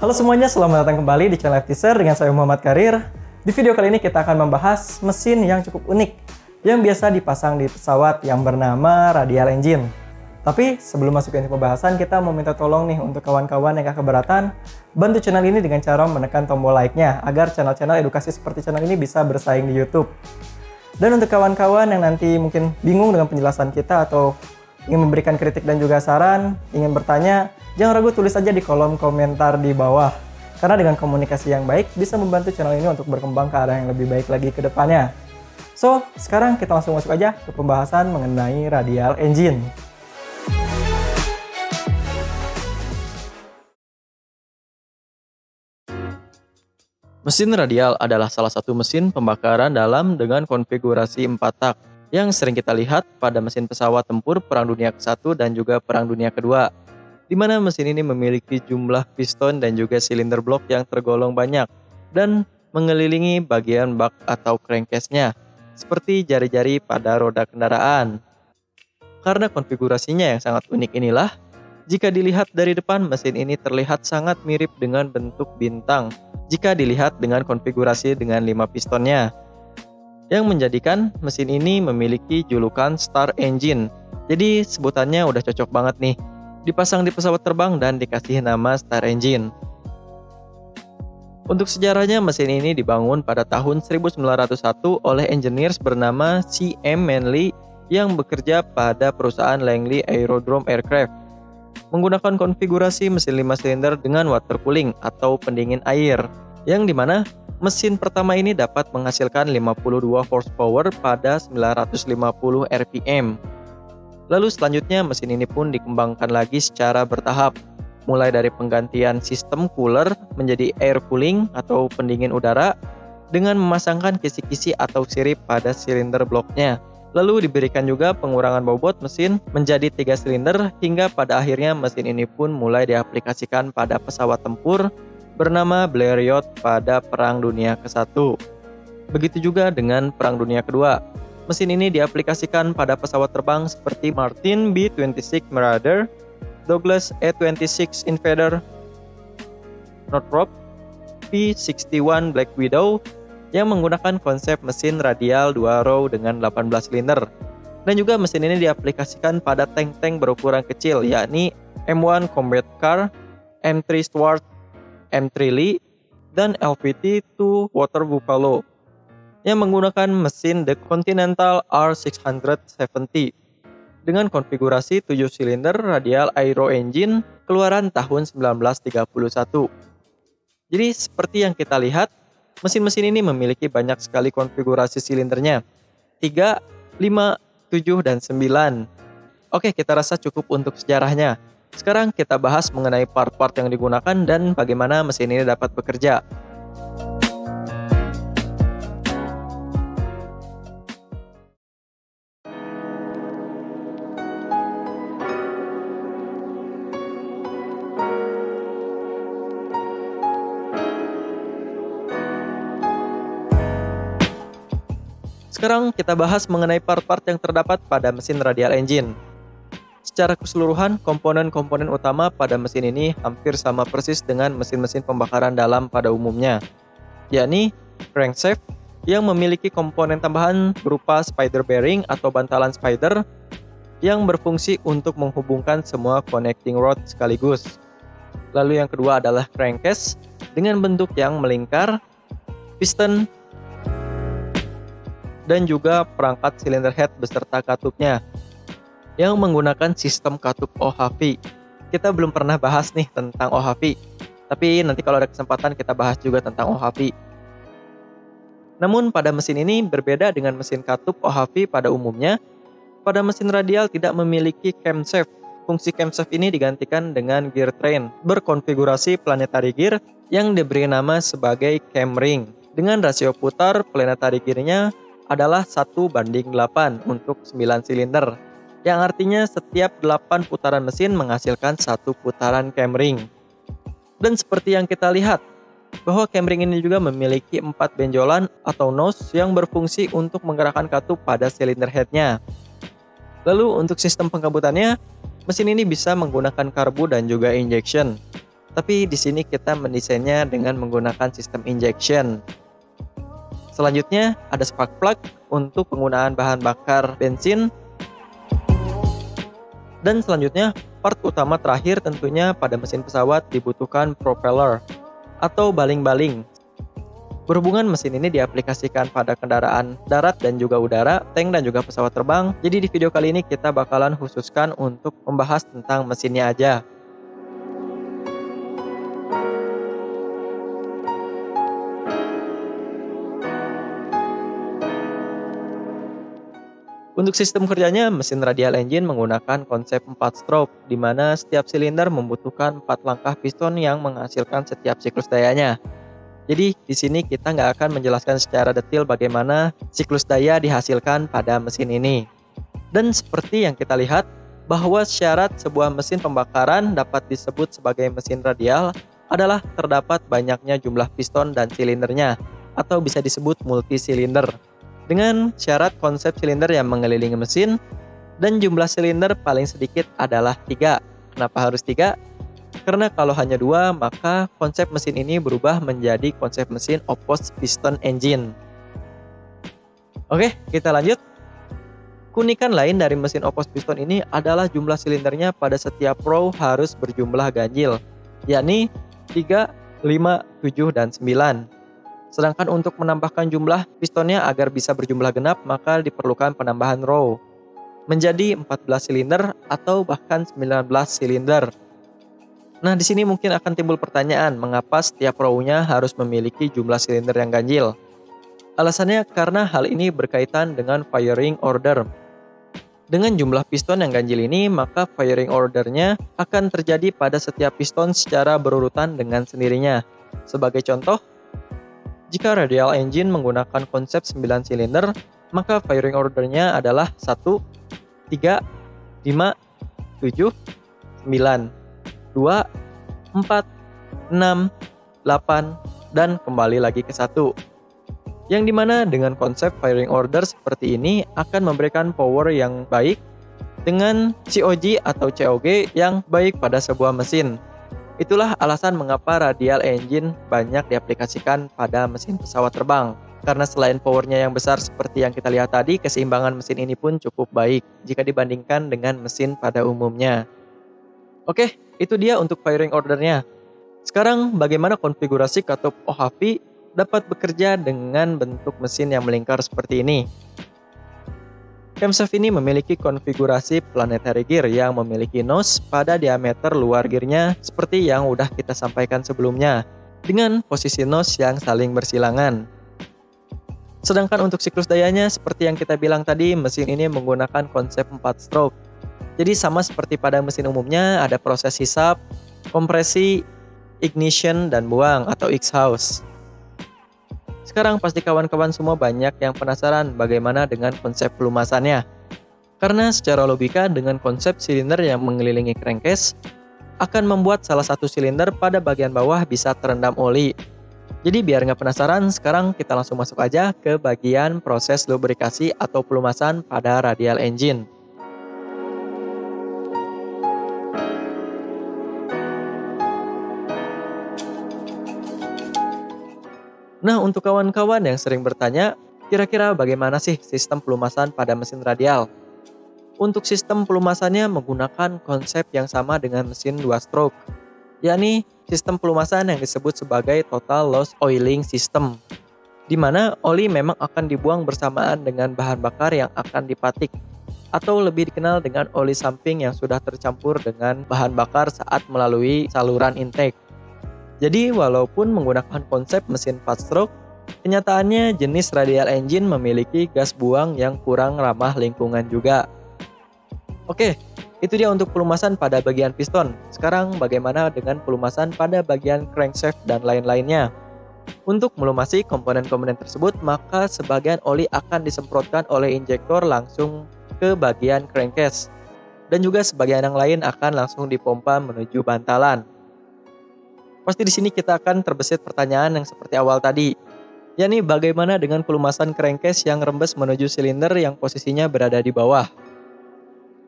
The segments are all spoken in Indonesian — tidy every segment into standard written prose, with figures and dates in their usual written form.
Halo semuanya, selamat datang kembali di channel FTSER dengan saya Muhammad Karir. Di video kali ini kita akan membahas mesin yang cukup unik yang biasa dipasang di pesawat yang bernama radial engine. Tapi sebelum masuk ke pembahasan, kita mau minta tolong nih untuk kawan-kawan yang gak keberatan, bantu channel ini dengan cara menekan tombol like-nya agar channel-channel edukasi seperti channel ini bisa bersaing di YouTube. Dan untuk kawan-kawan yang nanti mungkin bingung dengan penjelasan kita atau ingin memberikan kritik dan juga saran, ingin bertanya, jangan ragu tulis aja di kolom komentar di bawah. Karena dengan komunikasi yang baik bisa membantu channel ini untuk berkembang ke arah yang lebih baik lagi ke depannya. So, sekarang kita langsung masuk aja ke pembahasan mengenai radial engine. Mesin radial adalah salah satu mesin pembakaran dalam dengan konfigurasi 4 tak yang sering kita lihat pada mesin pesawat tempur Perang Dunia ke-1 dan juga Perang Dunia ke-2, di mana mesin ini memiliki jumlah piston dan juga silinder blok yang tergolong banyak dan mengelilingi bagian bak atau crankcase-nya, seperti jari-jari pada roda kendaraan. Karena konfigurasinya yang sangat unik inilah, jika dilihat dari depan, mesin ini terlihat sangat mirip dengan bentuk bintang jika dilihat dengan konfigurasi dengan 5 pistonnya, yang menjadikan mesin ini memiliki julukan Star Engine. Jadi sebutannya udah cocok banget nih, dipasang di pesawat terbang dan dikasih nama Star Engine. Untuk sejarahnya, mesin ini dibangun pada tahun 1901 oleh engineers bernama C.M. Manley yang bekerja pada perusahaan Langley Aerodrome Aircraft, menggunakan konfigurasi mesin 5 silinder dengan water cooling atau pendingin air, yang dimana mesin pertama ini dapat menghasilkan 52 horsepower pada 950 rpm. Lalu selanjutnya mesin ini pun dikembangkan lagi secara bertahap, mulai dari penggantian sistem cooler menjadi air cooling atau pendingin udara dengan memasangkan kisi-kisi atau sirip pada silinder bloknya. Lalu diberikan juga pengurangan bobot mesin menjadi 3 silinder hingga pada akhirnya mesin ini pun mulai diaplikasikan pada pesawat tempur bernama Blériot pada Perang Dunia ke-1. Begitu juga dengan Perang Dunia ke-2. Mesin ini diaplikasikan pada pesawat terbang seperti Martin B-26 Marauder, Douglas A-26 Invader, Northrop P-61 Black Widow yang menggunakan konsep mesin radial 2 row dengan 18 silinder. Dan juga mesin ini diaplikasikan pada tank-tank berukuran kecil, yakni M1 Combat Car, M3 Stuart, M3 Lee, dan LVT-2 Water Buffalo yang menggunakan mesin The Continental R670 dengan konfigurasi 7 silinder radial aero engine keluaran tahun 1931. Jadi seperti yang kita lihat, mesin-mesin ini memiliki banyak sekali konfigurasi silindernya, 3, 5, 7, dan 9. Oke, kita rasa cukup untuk sejarahnya. Sekarang kita bahas mengenai part-part yang digunakan dan bagaimana mesin ini dapat bekerja. Sekarang kita bahas mengenai part-part yang terdapat pada mesin radial engine. Secara keseluruhan, komponen-komponen utama pada mesin ini hampir sama persis dengan mesin-mesin pembakaran dalam pada umumnya, yakni crankshaft yang memiliki komponen tambahan berupa spider bearing atau bantalan spider yang berfungsi untuk menghubungkan semua connecting rod sekaligus. Lalu yang kedua adalah crankcase dengan bentuk yang melingkar, piston, dan juga perangkat cylinder head beserta katupnya yang menggunakan sistem katup OHV. Kita belum pernah bahas nih tentang OHV, tapi nanti kalau ada kesempatan kita bahas juga tentang OHV. Namun pada mesin ini berbeda dengan mesin katup OHV pada umumnya. Pada mesin radial tidak memiliki camshaft. Fungsi camshaft ini digantikan dengan gear train berkonfigurasi planetary gear yang diberi nama sebagai cam ring. Dengan rasio putar planetary gear-nya adalah 1:8 untuk 9 silinder, yang artinya setiap 8 putaran mesin menghasilkan 1 putaran camring. Dan seperti yang kita lihat, bahwa camring ini juga memiliki 4 benjolan atau nose yang berfungsi untuk menggerakkan katup pada silinder headnya. Lalu untuk sistem pengkabutannya, mesin ini bisa menggunakan karbu dan juga injection. Tapi di sini kita mendesainnya dengan menggunakan sistem injection. Selanjutnya ada spark plug untuk penggunaan bahan bakar bensin. Dan selanjutnya part utama terakhir tentunya pada mesin pesawat dibutuhkan propeller atau baling-baling. Berhubungan mesin ini diaplikasikan pada kendaraan darat dan juga udara, tank dan juga pesawat terbang. Jadi di video kali ini kita bakalan khususkan untuk membahas tentang mesinnya aja. Untuk sistem kerjanya, mesin radial engine menggunakan konsep 4 stroke, di mana setiap silinder membutuhkan 4 langkah piston yang menghasilkan setiap siklus dayanya. Jadi di sini kita nggak akan menjelaskan secara detail bagaimana siklus daya dihasilkan pada mesin ini. Dan seperti yang kita lihat, bahwa syarat sebuah mesin pembakaran dapat disebut sebagai mesin radial adalah terdapat banyaknya jumlah piston dan silindernya, atau bisa disebut multisilinder. Dengan syarat konsep silinder yang mengelilingi mesin, dan jumlah silinder paling sedikit adalah 3. Kenapa harus 3? Karena kalau hanya 2, maka konsep mesin ini berubah menjadi konsep mesin opposed piston engine. Oke, kita lanjut. Keunikan lain dari mesin opposed piston ini adalah jumlah silindernya pada setiap row harus berjumlah ganjil, yakni 3, 5, 7, dan 9. Sedangkan untuk menambahkan jumlah pistonnya agar bisa berjumlah genap, maka diperlukan penambahan row menjadi 14 silinder atau bahkan 19 silinder. Nah, di sini mungkin akan timbul pertanyaan, mengapa setiap row-nya harus memiliki jumlah silinder yang ganjil? Alasannya karena hal ini berkaitan dengan firing order. Dengan jumlah piston yang ganjil ini, maka firing ordernya akan terjadi pada setiap piston secara berurutan dengan sendirinya. Sebagai contoh, jika radial engine menggunakan konsep 9 silinder, maka firing ordernya adalah 1, 3, 5, 7, 9, 2, 4, 6, 8, dan kembali lagi ke 1. Yang dimana dengan konsep firing order seperti ini akan memberikan power yang baik dengan COG atau COG yang baik pada sebuah mesin. Itulah alasan mengapa radial engine banyak diaplikasikan pada mesin pesawat terbang. Karena selain powernya yang besar seperti yang kita lihat tadi, keseimbangan mesin ini pun cukup baik jika dibandingkan dengan mesin pada umumnya. Oke, itu dia untuk firing ordernya. Sekarang bagaimana konfigurasi katup OHV dapat bekerja dengan bentuk mesin yang melingkar seperti ini. Camshaft ini memiliki konfigurasi planetary gear yang memiliki nose pada diameter luar gearnya seperti yang udah kita sampaikan sebelumnya, dengan posisi nose yang saling bersilangan. Sedangkan untuk siklus dayanya seperti yang kita bilang tadi, mesin ini menggunakan konsep 4 stroke. Jadi sama seperti pada mesin umumnya, ada proses hisap, kompresi, ignition, dan buang atau exhaust. Sekarang pasti kawan-kawan semua banyak yang penasaran bagaimana dengan konsep pelumasannya. Karena secara logika dengan konsep silinder yang mengelilingi crankcase akan membuat salah satu silinder pada bagian bawah bisa terendam oli. Jadi biar nggak penasaran, sekarang kita langsung masuk aja ke bagian proses lubrikasi atau pelumasan pada radial engine. Nah, untuk kawan-kawan yang sering bertanya, kira-kira bagaimana sih sistem pelumasan pada mesin radial? Untuk sistem pelumasannya menggunakan konsep yang sama dengan mesin 2 stroke, yakni sistem pelumasan yang disebut sebagai total loss oiling system, di mana oli memang akan dibuang bersamaan dengan bahan bakar yang akan dipatik, atau lebih dikenal dengan oli samping yang sudah tercampur dengan bahan bakar saat melalui saluran intake. Jadi walaupun menggunakan konsep mesin 4 stroke, kenyataannya jenis radial engine memiliki gas buang yang kurang ramah lingkungan juga. Oke, itu dia untuk pelumasan pada bagian piston. Sekarang bagaimana dengan pelumasan pada bagian crankshaft dan lain-lainnya? Untuk melumasi komponen-komponen tersebut, maka sebagian oli akan disemprotkan oleh injektor langsung ke bagian crankcase, dan juga sebagian yang lain akan langsung dipompa menuju bantalan. Pasti di sini kita akan terbesit pertanyaan yang seperti awal tadi, yakni bagaimana dengan pelumasan crankcase yang rembes menuju silinder yang posisinya berada di bawah.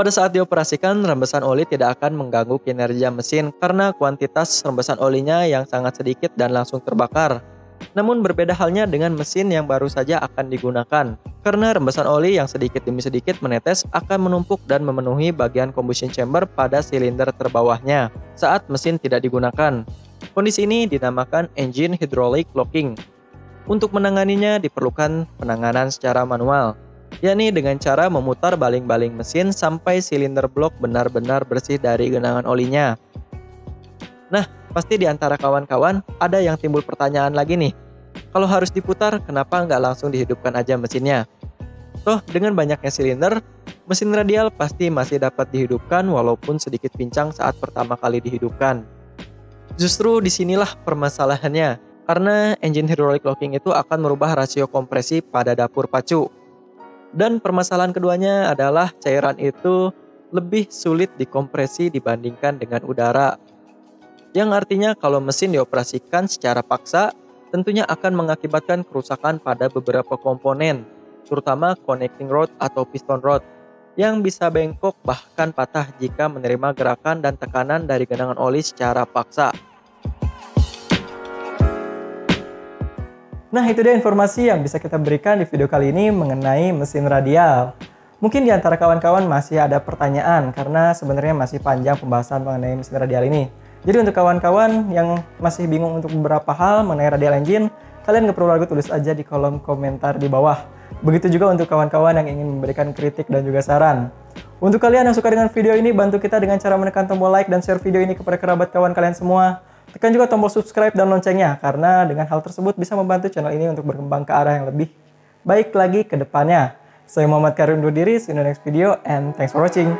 Pada saat dioperasikan, rembesan oli tidak akan mengganggu kinerja mesin karena kuantitas rembesan olinya yang sangat sedikit dan langsung terbakar. Namun berbeda halnya dengan mesin yang baru saja akan digunakan, karena rembesan oli yang sedikit demi sedikit menetes akan menumpuk dan memenuhi bagian combustion chamber pada silinder terbawahnya saat mesin tidak digunakan. Kondisi ini dinamakan engine hydraulic locking. Untuk menanganinya diperlukan penanganan secara manual, yakni dengan cara memutar baling-baling mesin sampai silinder blok benar-benar bersih dari genangan olinya. Nah, pasti di antara kawan-kawan ada yang timbul pertanyaan lagi nih. Kalau harus diputar, kenapa nggak langsung dihidupkan aja mesinnya? Toh, dengan banyaknya silinder, mesin radial pasti masih dapat dihidupkan walaupun sedikit pincang saat pertama kali dihidupkan. Justru disinilah permasalahannya, karena engine hydraulic locking itu akan merubah rasio kompresi pada dapur pacu. Dan permasalahan keduanya adalah cairan itu lebih sulit dikompresi dibandingkan dengan udara. Yang artinya kalau mesin dioperasikan secara paksa, tentunya akan mengakibatkan kerusakan pada beberapa komponen, terutama connecting rod atau piston rod, yang bisa bengkok bahkan patah jika menerima gerakan dan tekanan dari genangan oli secara paksa. Nah, itu dia informasi yang bisa kita berikan di video kali ini mengenai mesin radial. Mungkin di antara kawan-kawan masih ada pertanyaan karena sebenarnya masih panjang pembahasan mengenai mesin radial ini. Jadi untuk kawan-kawan yang masih bingung untuk beberapa hal mengenai radial engine, kalian nggak perlu ragu, tulis aja di kolom komentar di bawah. Begitu juga untuk kawan-kawan yang ingin memberikan kritik dan juga saran. Untuk kalian yang suka dengan video ini, bantu kita dengan cara menekan tombol like dan share video ini kepada kerabat kawan kalian semua. Tekan juga tombol subscribe dan loncengnya, karena dengan hal tersebut bisa membantu channel ini untuk berkembang ke arah yang lebih baik lagi ke depannya. Saya Muhammad Karim undur diri, see you in the next video, and thanks for watching.